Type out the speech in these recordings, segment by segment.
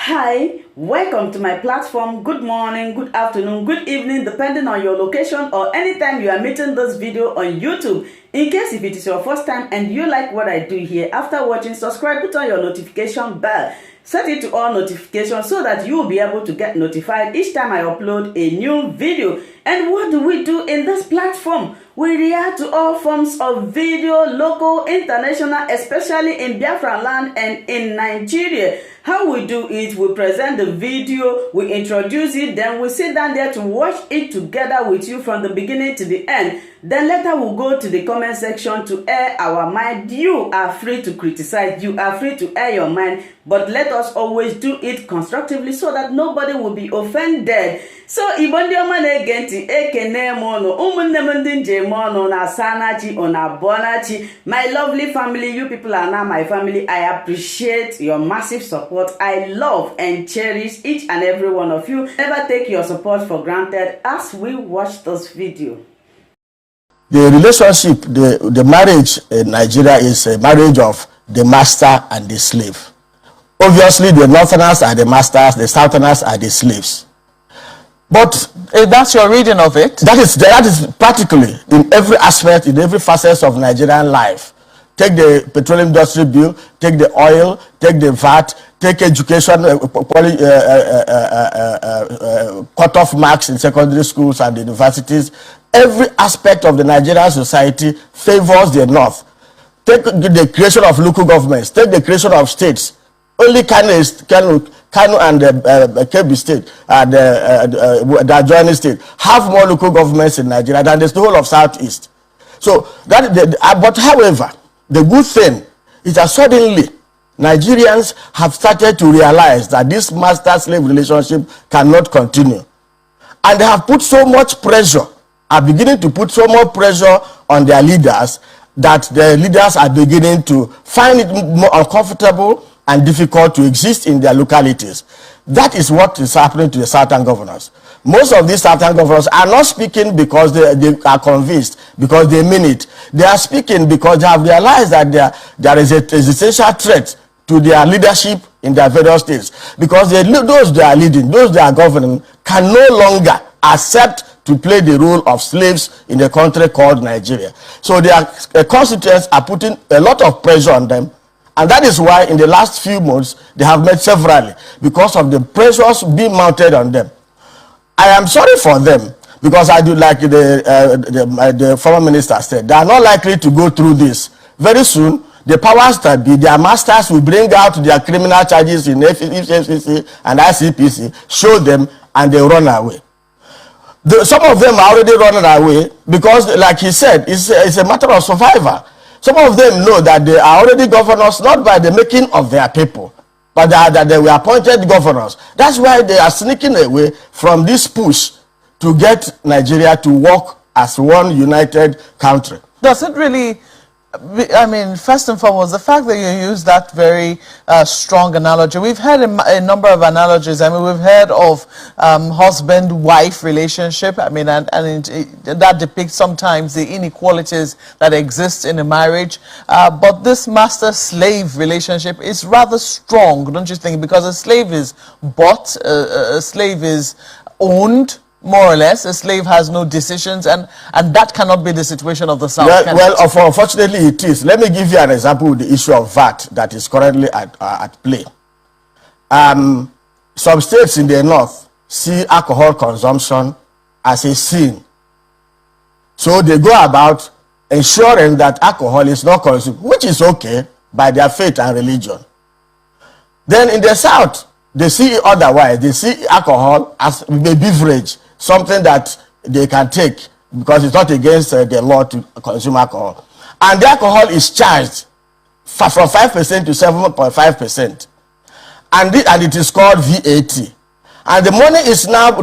Hi, welcome to my platform. Good morning, good afternoon, good evening, depending on your location or anytime you are meeting this video on YouTube. In case if it is your first time and you like what I do here, after watching, subscribe, put on your notification bell. Set it to all notifications so that you will be able to get notified each time I upload a new video. And what do we do in this platform? We react to all forms of video, local, international, especially in Biafra land and in Nigeria. How we do it, we present the video, we introduce it, then we sit down there to watch it together with you from the beginning to the end. Then later we'll go to the comment section to air our mind. You are free to criticize, you are free to air your mind, but let us always do it constructively so that nobody will be offended. So ibondi omane genti ekene mono umunne mundi njemono na sanachi onabonachi. My lovely family, you people are now my family. I appreciate your massive support. I love and cherish each and every one of you. Never take your support for granted as we watch this video. The relationship, the marriage in Nigeria is a marriage of the master and the slave. Obviously, the Northerners are the masters, the Southerners are the slaves. But that's your reading of it. That is practically in every aspect, in every facet of Nigerian life. Take the petroleum industry bill, take the oil, take the VAT, take education, cut-off marks in secondary schools and universities. Every aspect of the Nigerian society favors the North. Take the creation of local governments, take the creation of states. Only Kano and Kebbi State, the adjoining state, have more local governments in Nigeria than the whole of Southeast. So, but however, the good thing is that suddenly Nigerians have started to realize that this master-slave relationship cannot continue. And they have put so much pressure, are beginning to put so much pressure on their leaders that the leaders are beginning to find it more uncomfortable and difficult to exist in their localities. That is what is happening to the Southern governors. Most of these Southern governors are not speaking because they are convinced, because they mean it. They are speaking because they have realized that there is an existential threat to their leadership in their various states. Because those they are leading, those they are governing, can no longer accept to play the role of slaves in a country called Nigeria. So their constituents are putting a lot of pressure on them. And that is why in the last few months, they have met severally because of the pressures being mounted on them. I am sorry for them because I do like the former minister said, they are not likely to go through this. Very soon, the powers that be, their masters will bring out their criminal charges in FCC and ICPC, show them, and they run away. Some of them are already running away because, like he said, it's a matter of survival. Some of them know that they are already governors, not by the making of their people, but that they were appointed governors. That's why they are sneaking away from this push to get Nigeria to work as one united country. Does it really, I mean, first and foremost, the fact that you use that very strong analogy, we've had a number of analogies. I mean, we've heard of husband-wife relationship. I mean, and that depicts sometimes the inequalities that exist in a marriage. But this master-slave relationship is rather strong, don't you think? Because a slave is bought, a slave is owned, more or less. A slave has no decisions, and that cannot be the situation of the South. Well, unfortunately it is. Let me give you an example with the issue of VAT that is currently at play. Some states in the North see alcohol consumption as a sin. So they go about ensuring that alcohol is not consumed, which is okay by their faith and religion. Then in the South, they see it otherwise. They see alcohol as a beverage, something that they can take because it's not against the law to consume alcohol. And the alcohol is charged from 5% to 7.5%. And it is called VAT. And the money is now,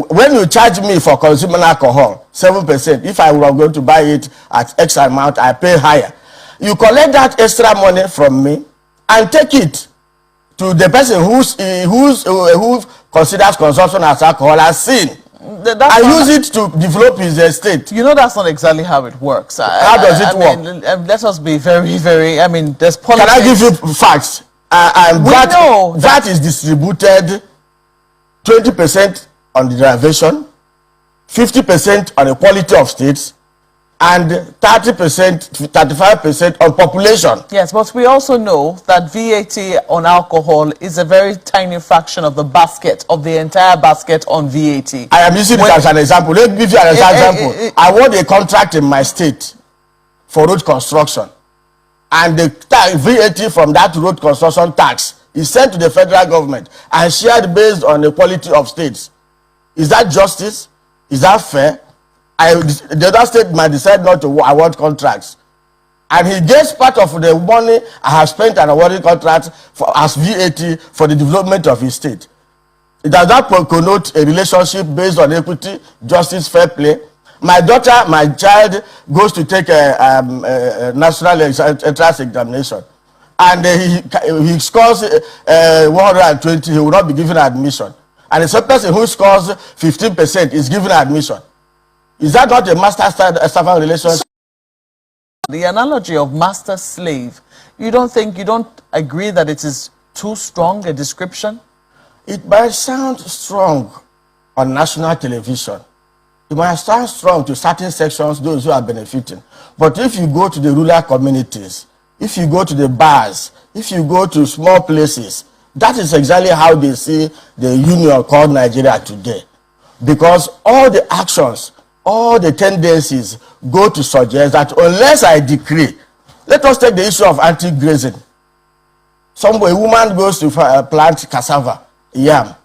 when you charge me for consuming alcohol, 7%, if I were going to buy it at X amount, I pay higher. You collect that extra money from me and take it to the person who considers consumption as alcohol as sin. I use it to develop his estate. You know, that's not exactly how it works. How does it work? Let us be very, very, I mean, there's politics. Can I give you facts? And We know that is distributed 20% on the derivation, 50% on the quality of states, and 30%, 35% on population. Yes, but we also know that VAT on alcohol is a very tiny fraction of the basket, of the entire basket on VAT. I am using it as an example. Let me give you an example. I won a contract in my state for road construction, and the VAT from that road construction tax is sent to the federal government and shared based on the quality of states. Is that justice? Is that fair? The other state might decide not to award contracts, and he gets part of the money I have spent on awarding contracts as VAT for the development of his state. Does that connote a relationship based on equity, justice, fair play? My daughter, my child goes to take a national entrance examination, and he scores 120, he will not be given admission. And the person who scores 15% is given admission. Is that not a master-servant relationship? The analogy of master-slave, you don't agree that it is too strong a description? It might sound strong on national television. It might sound strong to certain sections, those who are benefiting. But if you go to the rural communities, if you go to the bars, if you go to small places, that is exactly how they see the union called Nigeria today. Because all the actions, all the tendencies go to suggest that unless I decree, let us take the issue of anti-grazing. A woman goes to plant cassava, yam,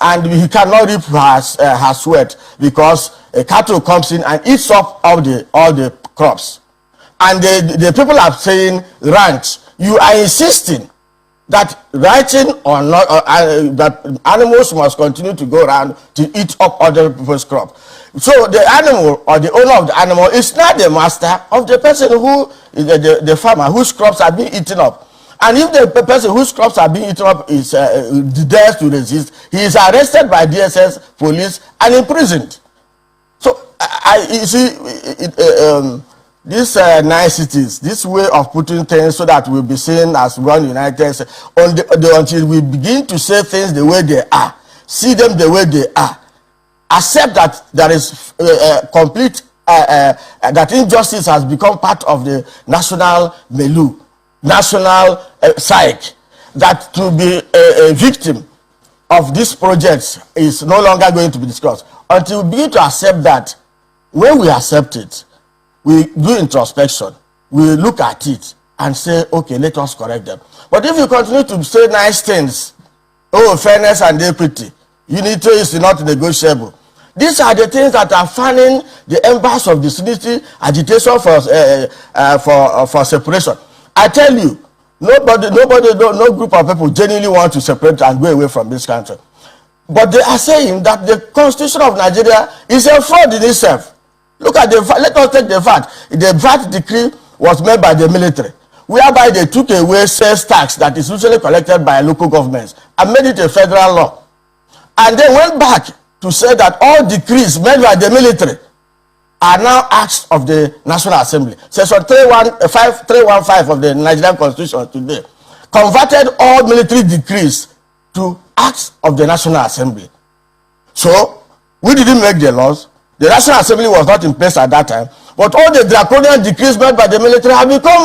and he cannot reap her sweat because a cattle comes in and eats up all the crops. And the people are saying, ranch, you are insisting that writing or not, that animals must continue to go around to eat up other people's crop. So the animal or the owner of the animal is not the master of the person who, the farmer whose crops are being eaten up. And if the person whose crops are being eaten up is dares to resist, he is arrested by DSS, police, and imprisoned. So you see, these niceties, this way of putting things so that we'll be seen as one united, until we begin to say things the way they are, see them the way they are, accept that there is complete, that injustice has become part of the national milieu, national psyche, that to be a victim of these projects is no longer going to be discussed. Until we begin to accept that, when we accept it, we do introspection, we look at it and say, okay, let us correct them. But if you continue to say nice things, oh, fairness and equity, unity is not negotiable, these are the things that are fanning the embers of disunity, agitation for separation. I tell you, no group of people genuinely want to separate and go away from this country. But they are saying that the Constitution of Nigeria is a fraud in itself. Look at let us take the fact, the VAT decree was made by the military, whereby they took away sales tax that is usually collected by local governments and made it a federal law. And they went back to say that all decrees made by the military are now acts of the National Assembly. Section 315 of the Nigerian Constitution today converted all military decrees to acts of the National Assembly. So, we didn't make the laws. The National Assembly was not in place at that time, but all the draconian decrees made by the military have become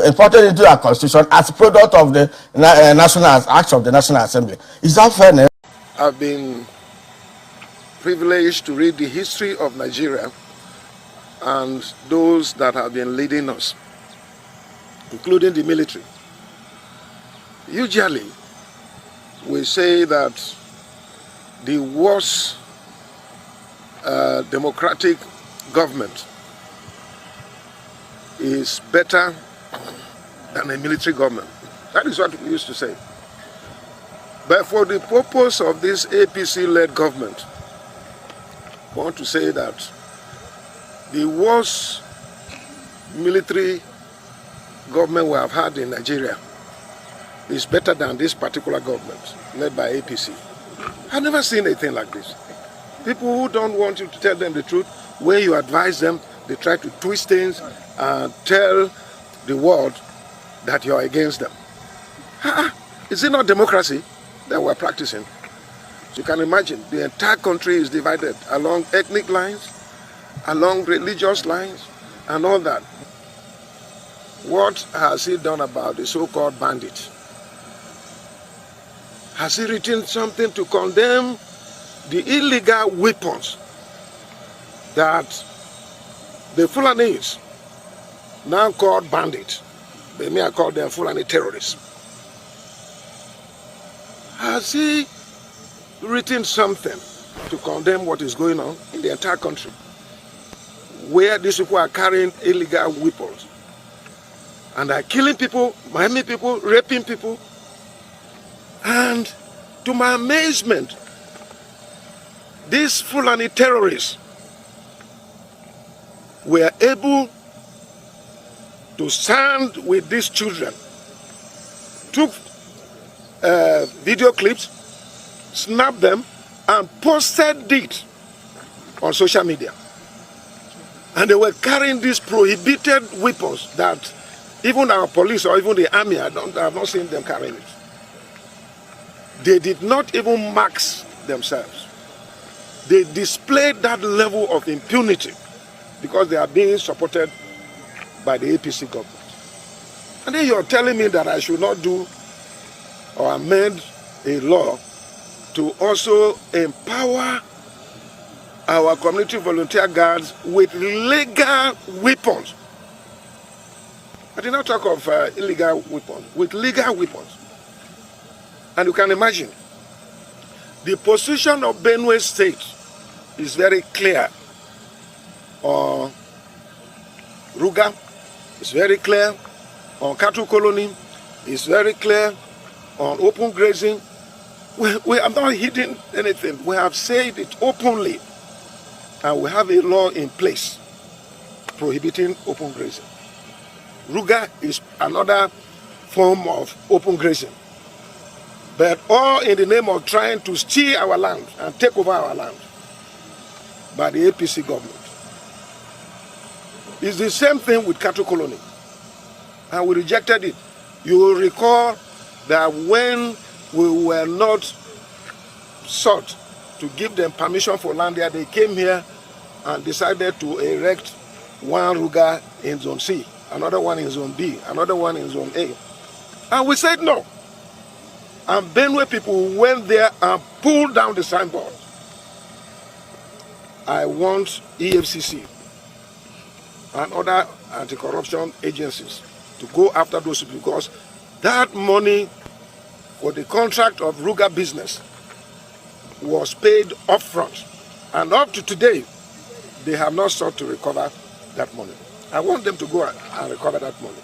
imported into our constitution as a product of the national acts of the National Assembly. Is that fairness? I've been privileged to read the history of Nigeria and those that have been leading us, including the military. Usually, we say that the worst democratic government is better than a military government. That is what we used to say. But for the purpose of this APC-led government, I want to say that the worst military government we have had in Nigeria is better than this particular government led by APC. I've never seen anything like this. People who don't want you to tell them the truth, when you advise them, they try to twist things and tell the world that you're against them. Is it not democracy that we're practicing? So you can imagine the entire country is divided along ethnic lines, along religious lines, and all that. What has he done about the so-called bandits? Has he written something to condemn the illegal weapons that the Fulanis, now called bandits, they may have called them Fulani terrorists? Has he written something to condemn what is going on in the entire country, where these people are carrying illegal weapons and are killing people, maiming people, raping people? And to my amazement, these Fulani terrorists were able to stand with these children, took video clips, snapped them, and posted it on social media. And they were carrying these prohibited weapons that even our police or even the army, I have not seen them carrying it. They did not even mask themselves. They displayed that level of impunity because they are being supported by the APC government. And then you're telling me that I should not do or amend a law to also empower our community volunteer guards with legal weapons. I did not talk of illegal weapons, with legal weapons. And you can imagine, the position of Benue State is very clear on Ruga, it's very clear on cattle colony, it's very clear on open grazing. We have not hidden anything. We have said it openly. And we have a law in place prohibiting open grazing. Ruga is another form of open grazing. But all in the name of trying to steal our land and take over our land by the APC government. It's the same thing with cattle colony. And we rejected it. You will recall that when we were not sought to give them permission for land there, they came here and decided to erect one Ruga in Zone C, another one in Zone B, another one in Zone A. And we said no. And Benue people went there and pulled down the signboard. I want EFCC and other anti-corruption agencies to go after those people because that money for the contract of Ruga business was paid upfront. And up to today, they have not sought to recover that money. I want them to go and recover that money.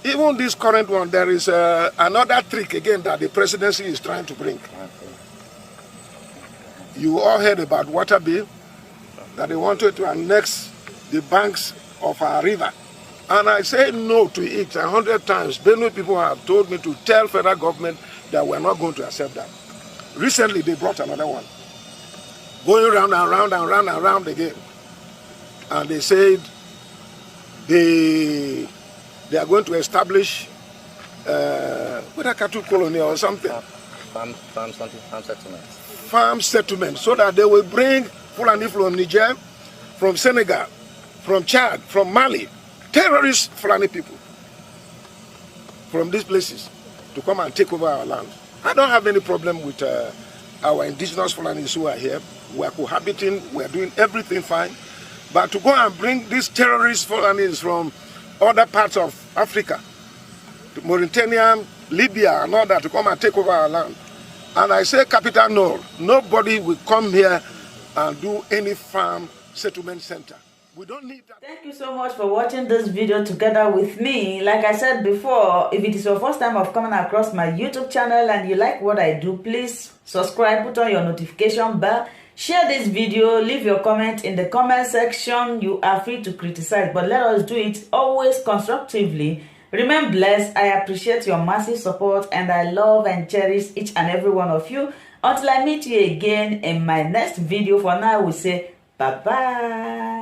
Even this current one, there is another trick again that the presidency is trying to bring. You all heard about water bill, that they wanted to annex the banks of our river. And I say no to it 100 times. Benue people have told me to tell federal government that we're not going to accept that. Recently, they brought another one, going round and round and round and round again. And they said they are going to establish a cattle colony or something. Farm settlement. Farm settlement, so that they will bring Fulani from Niger, from Senegal, from Chad, from Mali, terrorist Fulani people from these places to come and take over our land. I don't have any problem with our indigenous Fulanis who are here. We are cohabiting, we are doing everything fine. But to go and bring these terrorist Fulanis from other parts of Africa, to Mauritania, Libya, and all that, to come and take over our land. And I say, capital no, nobody will come here and do any farm settlement center. We don't need that. Thank you so much for watching this video together with me. Like I said before, if it is your first time of coming across my YouTube channel and you like what I do, please subscribe, put on your notification bell, share this video, leave your comment in the comment section. You are free to criticize, but let us do it always constructively. Remain blessed. I appreciate your massive support and I love and cherish each and every one of you. Until I meet you again in my next video, for now I will say bye-bye.